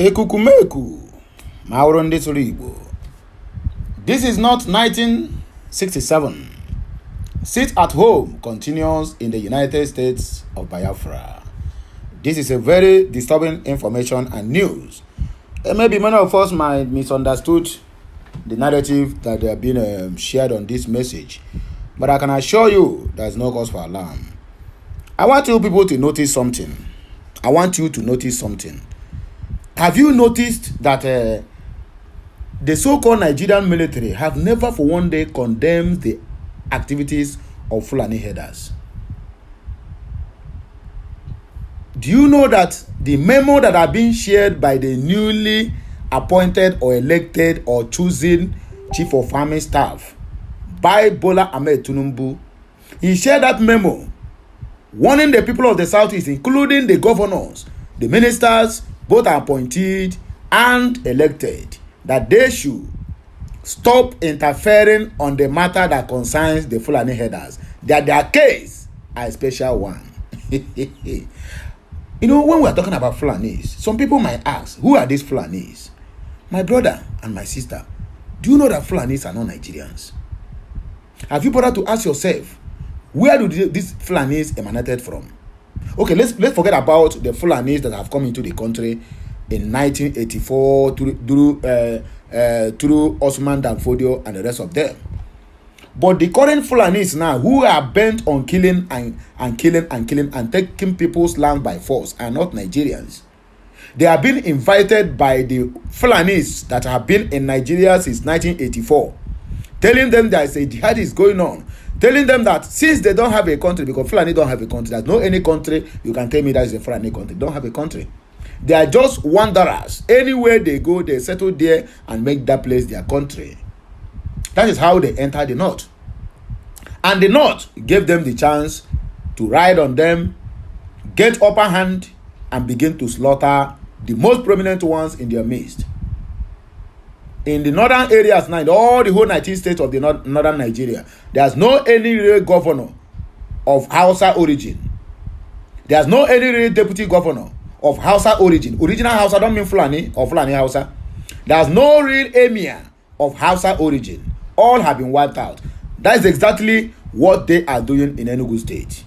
Ekukumeku, Mauron Igbo. This is not 1967. Sit at home continues in the United States of Biafra. This is a very disturbing information and news. Maybe many of us might misunderstood the narrative that they have been shared on this message. But I can assure you there's no cause for alarm. I want you people to notice something. I want you to notice something. Have you noticed that the so-called Nigerian military have never for one day condemned the activities of Fulani headers? Do you know that the memo that are being shared by the newly appointed or elected or chosen chief of army staff by Bola Ahmed Tinubu, he shared that memo warning the people of the Southeast, including the governors, the ministers, both appointed and elected, that they should stop interfering on the matter that concerns the Fulani headers. That their case are a special one. You know, when we are talking about Fulanis, some people might ask, who are these Fulanis? My brother and my sister, do you know that Fulanis are not Nigerians? Have you bothered to ask yourself, where do these Fulanis emanated from? Okay, let's forget about the Fulanis that have come into the country in 1984 through Osman Danfodio and the rest of them. But the current Fulanis now, who are bent on killing and taking people's land by force, are not Nigerians. They have been invited by the Fulanis that have been in Nigeria since 1984, telling them there is a jihad is going on, telling them that since they don't have a country, because Fulani don't have a country, there's no any country you can tell me that is a Fulani country. They don't have a country. They are just wanderers. Anywhere they go, they settle there and make that place their country. That is how they enter the North. And the North gave them the chance to ride on them, get upper hand, and begin to slaughter the most prominent ones in their midst. In the northern areas now, in all the whole 19 states of the northern Nigeria, there's no any real governor of Hausa origin. There's no any real deputy governor of Hausa origin. Original Hausa don't mean Fulani or Fulani Hausa. There's no real emir of Hausa origin. All have been wiped out. That is exactly what they are doing in Enugu State.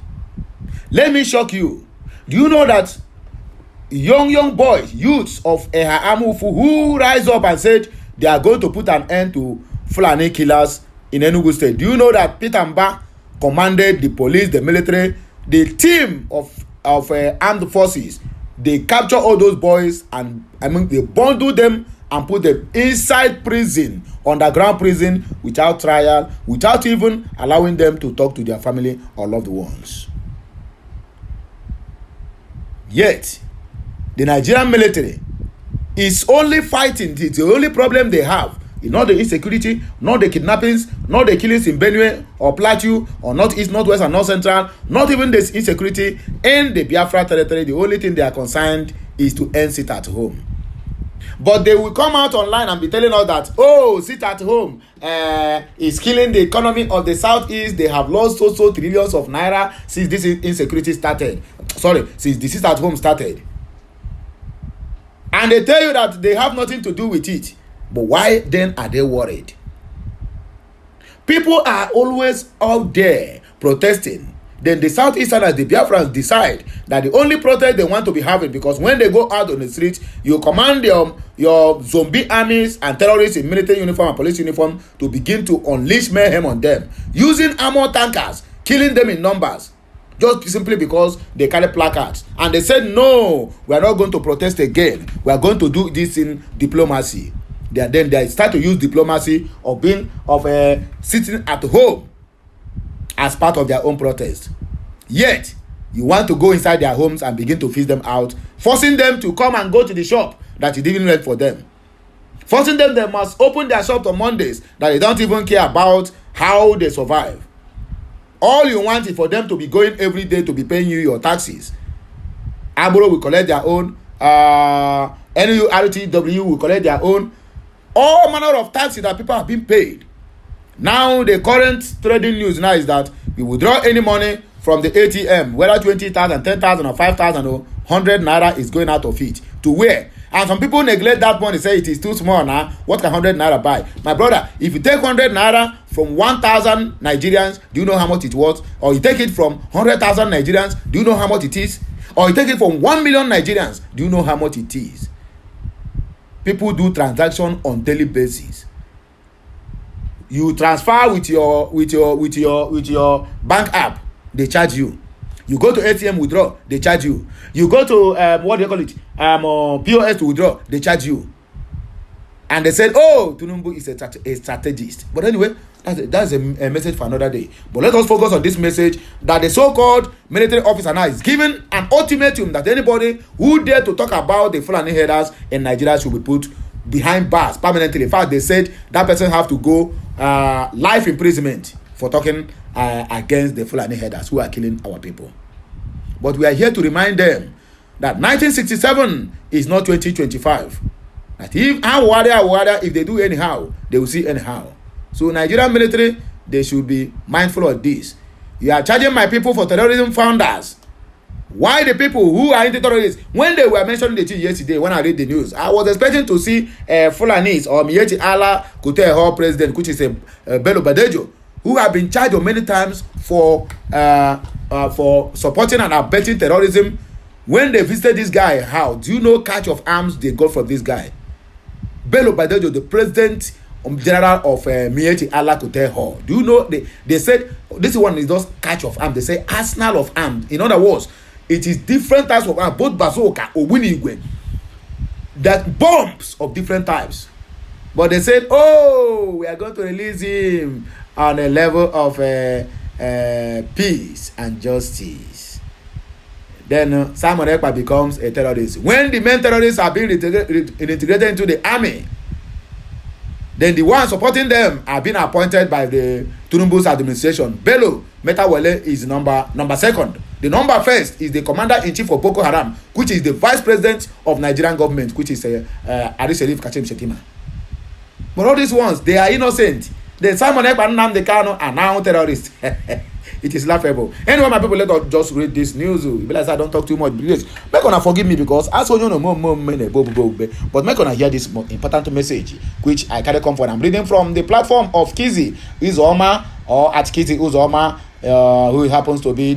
Let me shock you. Do you know that young boys, youths of Eha Amufu, who rise up and said they are going to put an end to Fulani killers in Enugu State? Do you know that Peter Mba commanded the police, the military, the team of armed forces? They capture all those boys and they bundle them and put them inside prison, underground prison, without trial, without even allowing them to talk to their family or loved ones. Yet, the Nigerian military is only fighting. It's the only problem they have. It's not the insecurity, not the kidnappings, not the killings in Benue or Plateau or Northeast, Northwest, and North Central, not even this insecurity in the Biafra territory. The only thing they are concerned is to end sit at home. But they will come out online and be telling us that, oh, sit at home is killing the economy of the Southeast. They have lost so trillions of naira since this insecurity started. Since the sit at home started. And they tell you that they have nothing to do with it. But why then are they worried? People are always out there protesting. Then the Southeasterners, the Biafrans, decide that the only protest they want to be having, because when they go out on the streets, you command your zombie armies and terrorists in military uniform and police uniform to begin to unleash mayhem on them, using armor tankers, killing them in numbers, just simply because they carry placards. And they said, no, we are not going to protest again. We are going to do this in diplomacy. Then they start to use diplomacy of sitting at home as part of their own protest. Yet, you want to go inside their homes and begin to feed them out, forcing them to come and go to the shop that you didn't rent for them. Forcing them, they must open their shop on Mondays, that they don't even care about how they survive. All you want is for them to be going every day to be paying you your taxes. Aburo will collect their own, NURTW will collect their own. All manner of taxes that people have been paid. Now, the current trading news now is that you withdraw any money from the ATM, whether 20,000, 10,000, or 5,000 or 100 naira is going out of it. To where? And some people neglect that money, say it is too small now. What can 100 naira buy? My brother, if you take 100 naira from 1,000 Nigerians, do you know how much it was? Or you take it from 100,000 Nigerians, do you know how much it is? Or you take it from 1 million Nigerians, do you know how much it is? People do transaction on daily basis. You transfer with your bank app, they charge you. You go to ATM withdraw, they charge you. You go to what do you call it? POS to withdraw, they charge you. And they said, oh, Tinubu is a strategist. But anyway, that's a message for another day. But let us focus on this message that the so-called military officer now is giving an ultimatum that anybody who dare to talk about the Fulani headers in Nigeria should be put behind bars permanently. In fact, they said that person have to go life imprisonment for talking against the Fulani headers who are killing our people. But we are here to remind them that 1967 is not 2025. That if they do anyhow, they will see anyhow. So Nigerian military, they should be mindful of this. You are charging my people for terrorism founders. Why the people who are into terrorists? When they were mentioning the thing yesterday, when I read the news, I was expecting to see Fulanis or Miyetti Allah Kuteho president, which is Bello Badejo, who have been charged many times for supporting and abetting terrorism. When they visited this guy, how do you know catch of arms they got from this guy? Bello Badejo, the president general of Miyetti Allah Kuteho. Do you know they said this one is just catch of arms? They say arsenal of arms. In other words, it is different types of arms, both bazooka or winigwe, that bombs of different types. But they said, oh, we are going to release him on a level of peace and justice. Then Simon Ekpa becomes a terrorist. When the main terrorists are being integrated into the army, then the ones supporting them are being appointed by the Tinubu's administration. Bello Metawele is number second. The number first is the commander-in-chief of Boko Haram, which is the vice president of Nigerian government, which is Adi Sherif Kachim Shetima. But all these ones, they are innocent. The Simon Ekpa and Nnamdi Kanu are now terrorists. It is laughable. Anyway, my people, let us just read this news. Realize I don't talk too much. Please, make una forgive me because as you know, but make una hear this important message which I carry come for. I'm reading from the platform of Kizi Uzoma, or at Kizi Uzoma, who happens to be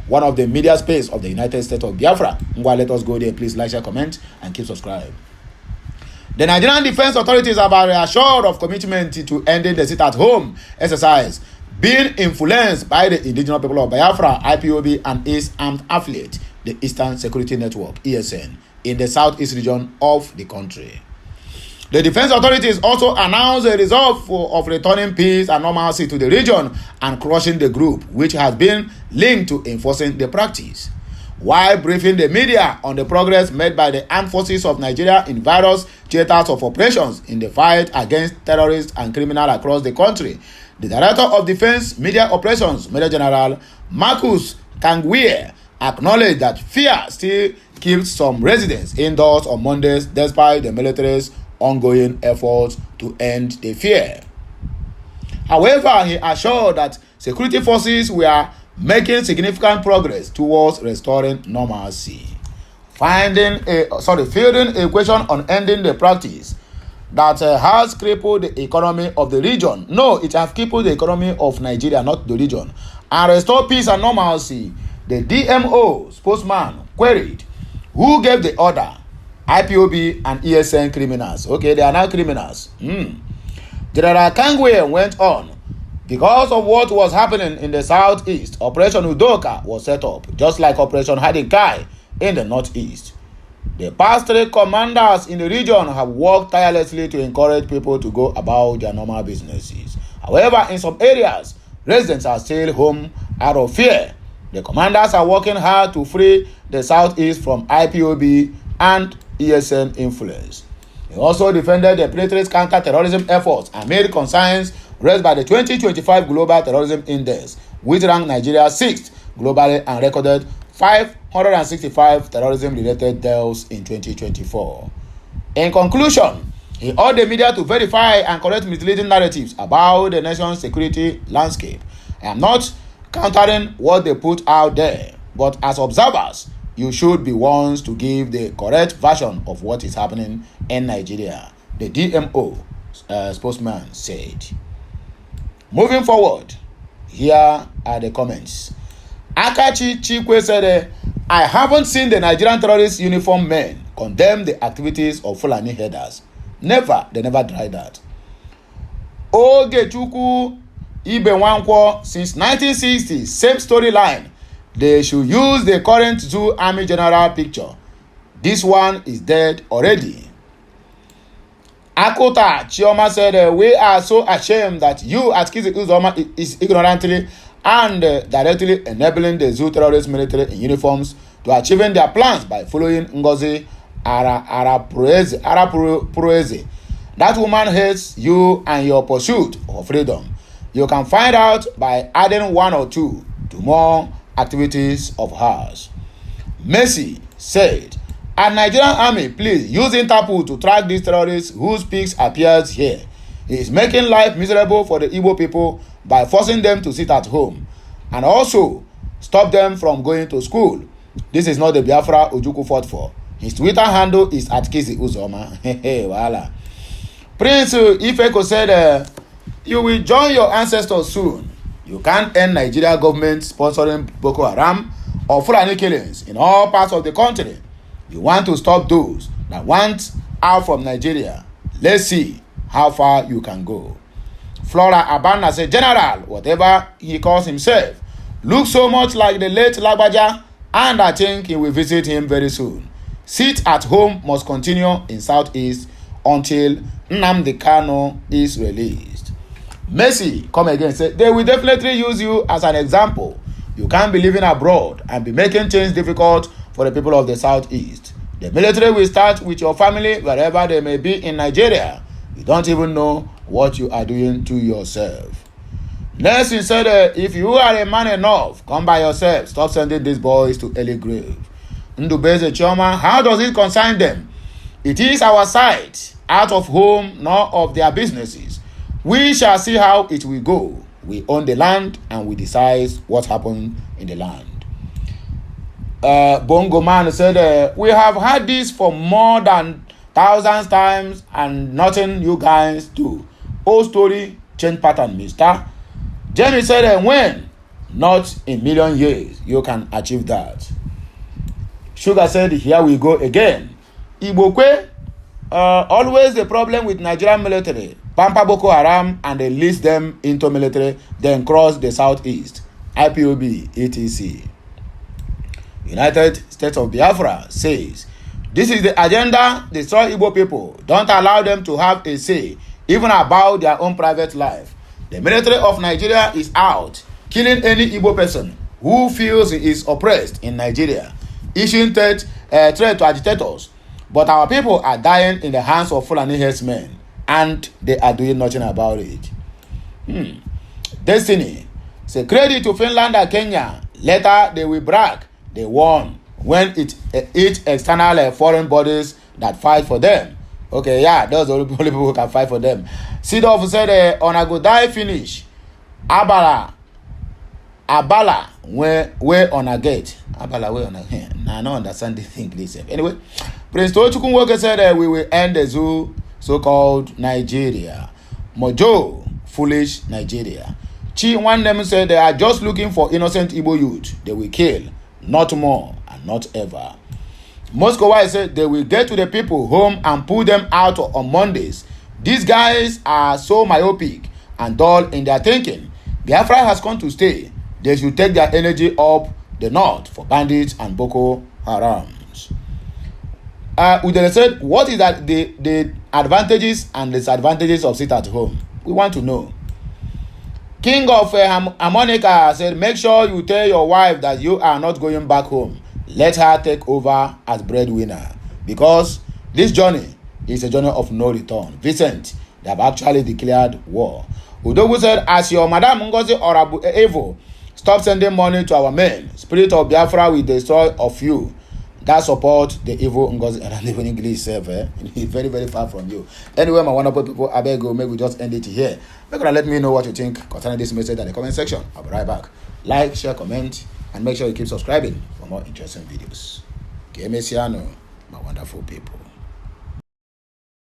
one of the media space of the United States of Biafra. Let us go there. Please like, share, comment, and keep subscribed. The Nigerian Defense Authorities are reassured of commitment to ending the sit-at-home exercise being influenced by the indigenous people of Biafra, IPOB, and its armed affiliate, the Eastern Security Network, ESN, in the southeast region of the country. The defense authorities also announced a resolve of returning peace and normalcy to the region and crushing the group, which has been linked to enforcing the practice. While briefing the media on the progress made by the armed forces of Nigeria in various theaters of operations in the fight against terrorists and criminals across the country, the Director of Defense Media Operations, Major General Marcus Kangwe, acknowledged that fear still keeps some residents indoors on Mondays despite the military's ongoing efforts to end the fear. However, he assured that security forces were making significant progress towards restoring normalcy. Fielding a question on ending the practice that has crippled the economy of the region. No, it has crippled the economy of Nigeria, not the region. And restore peace and normalcy. The DMO spokesman queried, who gave the order? IPOB and ESN criminals. Okay, they are now criminals. General Kangwe went on. Because of what was happening in the southeast, Operation Udoka was set up, just like Operation Hadikai in the northeast. The past 3 commanders in the region have worked tirelessly to encourage people to go about their normal businesses. However, in some areas, residents are still home out of fear. The commanders are working hard to free the southeast from IPOB and ESN influence. He also defended the military's counter-terrorism efforts and made concerns raised by the 2025 Global Terrorism Index, which ranked Nigeria 6th globally and recorded 565 terrorism-related deaths in 2024. In conclusion, he urged the media to verify and correct misleading narratives about the nation's security landscape. I am not countering what they put out there, but as observers, you should be ones to give the correct version of what is happening in Nigeria, the DMO spokesman said. Moving forward, here are the comments. Akachi Chikwe said, I haven't seen the Nigerian terrorist uniform men condemn the activities of Fulani headers. Never, they never tried that. Ogechukwu Ibewankwo, since 1960, same storyline. They should use the current Zoo Army General picture. This one is dead already. Akota Chioma said, we are so ashamed that you at Kizi Uzoma is ignorantly and directly enabling the Zoo terrorist military in uniforms to achieving their plans by following Ngozi Arapueze. That woman hates you and your pursuit of freedom. You can find out by adding one or two to more activities of hers. Messi said, "A Nigerian army, please use Interpol to track these terrorists whose pics appears here. He is making life miserable for the Igbo people by forcing them to sit at home and also stop them from going to school. This is not the Biafra Ojukwu fought for. His Twitter handle is at Kizi Uzoma." Voila. Prince Ifeko said, you will join your ancestors soon. You can't end Nigeria government sponsoring Boko Haram or Fulani killings in all parts of the country. You want to stop those that want out from Nigeria. Let's see how far you can go. Flora Abana said, General, whatever he calls himself, looks so much like the late Lagbaja, and I think he will visit him very soon. Sit at home must continue in Southeast until Nnamdi Kanu is released. Messi, come again, said, they will definitely use you as an example. You can't be living abroad and be making things difficult for the people of the Southeast. The military will start with your family wherever they may be in Nigeria. You don't even know what you are doing to yourself. Nelson said, if you are a man enough, come by yourself. Stop sending these boys to early grave. Ndubeze Chioma, how does it concern them? It is our site, out of home, nor of their businesses. We shall see how it will go. We own the land and we decide what happened in the land. Bongo Man said, we have had this for more than thousands times and nothing you guys do. Old story, change pattern, mister. Jamie said, when? Not in million years you can achieve that. Sugar said, here we go again. Igbokwe, always the problem with Nigerian military. Pampa Boko Haram and they list them into military, then cross the Southeast. IPOB, etc. United States of Biafra says, this is the agenda, destroy Igbo people. Don't allow them to have a say, even about their own private life. The military of Nigeria is out, killing any Igbo person who feels he is oppressed in Nigeria, issuing threat to agitators. But our people are dying in the hands of Fulani herdsmen, and they are doing nothing about it. Destiny. Say credit to Finland and Kenya. Later they will brag. They won when it external foreign bodies that fight for them. Okay, yeah, those are the only people who can fight for them. Sidolf said, on a go die finish. Abala, where on a gate. Abala, where on a gate. I don't understand the thing, please. Anyway, Prince Tochukwu said we will end the zoo, so-called Nigeria. Mojo, foolish Nigeria. Chi Wandem said they are just looking for innocent Igbo youth. They will kill. Not more and not ever. Moscow said they will get to the people home and pull them out on Mondays. These guys are so myopic and dull in their thinking. Biafra has come to stay. They should take their energy up the north for bandits and Boko Harams. Udele said, what is that the advantages and disadvantages of sit at home? We want to know. King of Harmonica said, make sure you tell your wife that you are not going back home. Let her take over as breadwinner. Because this journey is a journey of no return. Vincent, they have actually declared war. Udogu said, as your Madam Ngozi Orabu Evo, stop sending money to our men. Spirit of Biafra will destroy of you. That support the evil Ngozi. And I live in English, very, very far from you. Anyway, my wonderful people, I beg you, maybe we just end it here. Make sure let me know what you think concerning this message in the comment section. I'll be right back. Like, share, comment, And make sure you keep subscribing for more interesting videos. Que mesiano, my wonderful people.